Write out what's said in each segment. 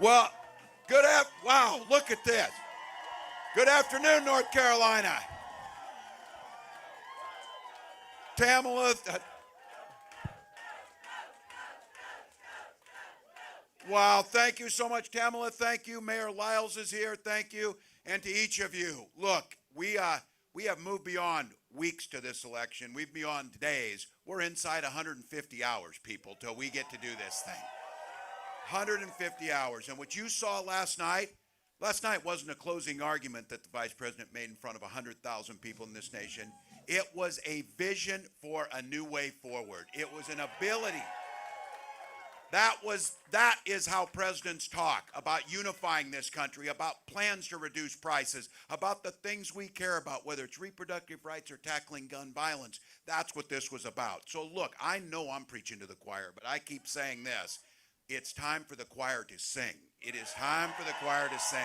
Well, wow, look at this. Good afternoon, North Carolina. Tamala. Wow, thank you so much, Tamala. Thank you. Mayor Lyles is here. Thank you. And to each of you, look, we have moved beyond weeks to this election. We've beyond days. We're inside 150 hours, people, till we get to do this thing. 150 hours. And what you saw last night wasn't a closing argument that the vice president made in front of 100,000 people in this nation. It was a vision for a new way forward. It was an ability. That is how presidents talk, about unifying this country, about plans to reduce prices, about the things we care about, whether it's reproductive rights or tackling gun violence. That's what this was about. So look, I know I'm preaching to the choir, but I keep saying this. It's time for the choir to sing. It is time for the choir to sing.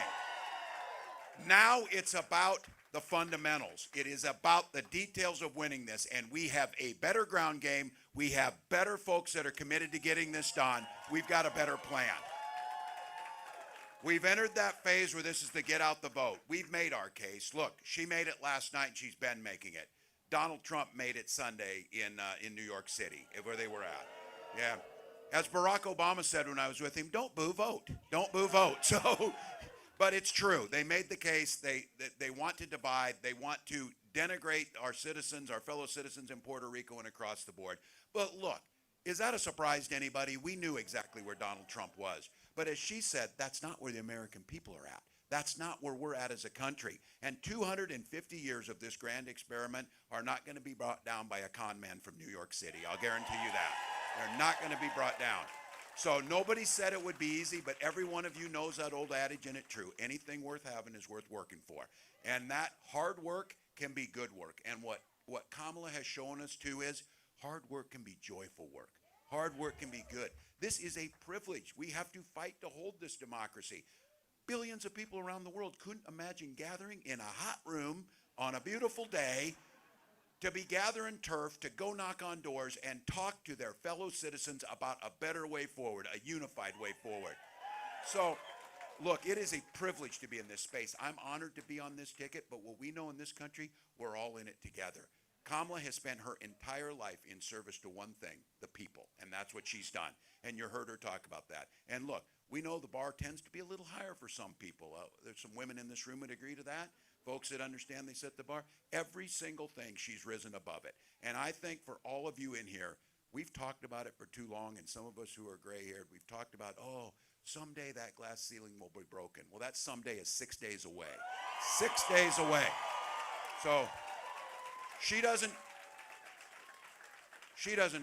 Now it's about the fundamentals. It is about the details of winning this, and we have a better ground game. We have better folks that are committed to getting this done. We've got a better plan. We've entered that phase where this is the get out the vote. We've made our case. Look, she made it last night, and she's been making it. Donald Trump made it Sunday in New York City, where they were at. Yeah. As Barack Obama said when I was with him, don't boo, vote. Don't boo, vote. So, but it's true. They made the case. They want to divide. They want to denigrate our citizens, our fellow citizens in Puerto Rico and across the board. But look, is that a surprise to anybody? We knew exactly where Donald Trump was. But as she said, that's not where the American people are at. That's not where we're at as a country. And 250 years of this grand experiment are not going to be brought down by a con man from New York City. I'll guarantee you that. They're not going to be brought down. So nobody said it would be easy, but every one of you knows that old adage, and it's true. Anything worth having is worth working for. And that hard work can be good work. And what Kamala has shown us too is hard work can be joyful work. Hard work can be good. This is a privilege. We have to fight to hold this democracy. Billions of people around the world couldn't imagine gathering in a hot room on a beautiful day to be gathering turf, to go knock on doors and talk to their fellow citizens about a better way forward, a unified way forward. So, look, it is a privilege to be in this space. I'm honored to be on this ticket, but what we know in this country, we're all in it together. Kamala has spent her entire life in service to one thing, the people, and that's what she's done. And you heard her talk about that. And look, we know the bar tends to be a little higher for some people. There's some women in this room that agree to that. Folks that understand they set the bar. Every single thing, she's risen above it. And I think for all of you in here, we've talked about it for too long, and some of us who are gray-haired, we've talked about, oh, someday that glass ceiling will be broken. Well, that someday is 6 days away. 6 days away. So she doesn't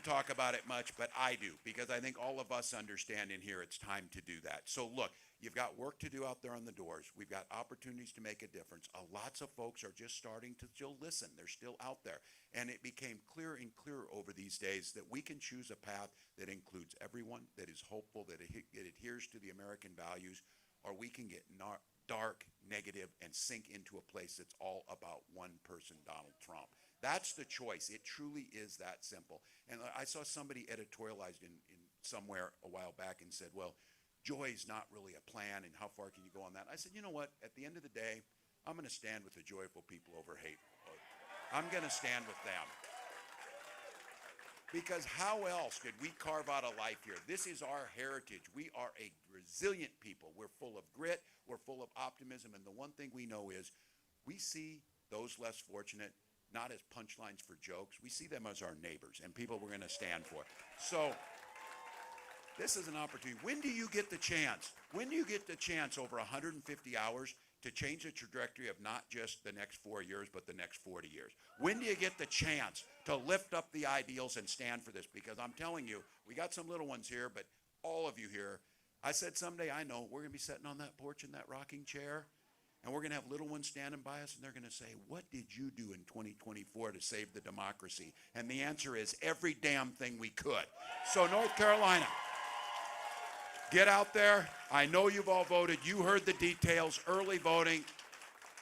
talk about it much, but I do, because I think all of us understand in here it's time to do that. So look, you've got work to do out there on the doors. We've got opportunities to make a difference. Lots of folks are just starting to still listen. They're still out there. And it became clearer and clearer over these days that we can choose a path that includes everyone, that is hopeful, that it adheres to the American values, or we can get dark, negative, and sink into a place that's all about one person, Donald Trump. That's the choice. It truly is that simple. And I saw somebody editorialized in somewhere a while back and said, well, joy is not really a plan, and how far can you go on that? I said, you know what? At the end of the day, I'm going to stand with the joyful people over hate. I'm going to stand with them. Because how else did we carve out a life here? This is our heritage. We are a resilient people. We're full of grit. We're full of optimism. And the one thing we know is we see those less fortunate not as punchlines for jokes. We see them as our neighbors and people we're going to stand for. So this is an opportunity. When do you get the chance? When do you get the chance over 150 hours to change the trajectory of not just the next 4 years, but the next 40 years? When do you get the chance to lift up the ideals and stand for this? Because I'm telling you, we got some little ones here, but all of you here, I said someday, I know, we're going to be sitting on that porch in that rocking chair, and we're going to have little ones standing by us, and they're going to say, what did you do in 2024 to save the democracy? And the answer is every damn thing we could. So North Carolina, get out there. I know you've all voted. You heard the details, early voting.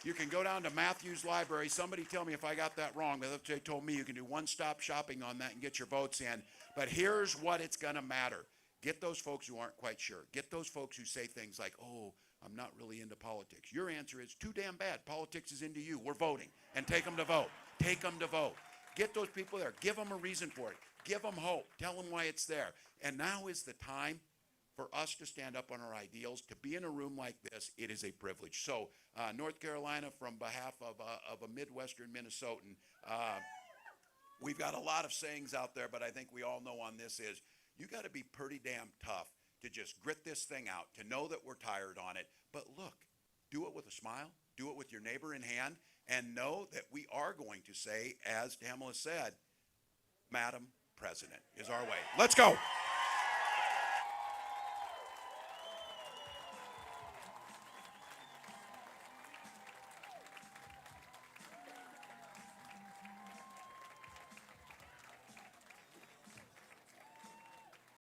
You can go down to Matthews Library. Somebody tell me if I got that wrong. They told me you can do one-stop shopping on that and get your votes in. But here's what it's going to matter. Get those folks who aren't quite sure. Get those folks who say things like, oh, I'm not really into politics. Your answer is too damn bad. Politics is into you. We're voting. And take them to vote. Take them to vote. Get those people there. Give them a reason for it. Give them hope. Tell them why it's there. And now is the time for us to stand up on our ideals. To be in a room like this, it is a privilege. So North Carolina, from behalf of a Midwestern Minnesotan, we've got a lot of sayings out there, but I think we all know on this is you got to be pretty damn tough to just grit this thing out, to know that we're tired on it. But look, do it with a smile, do it with your neighbor in hand, and know that we are going to say, as Kamala said, Madam President is our way. Let's go.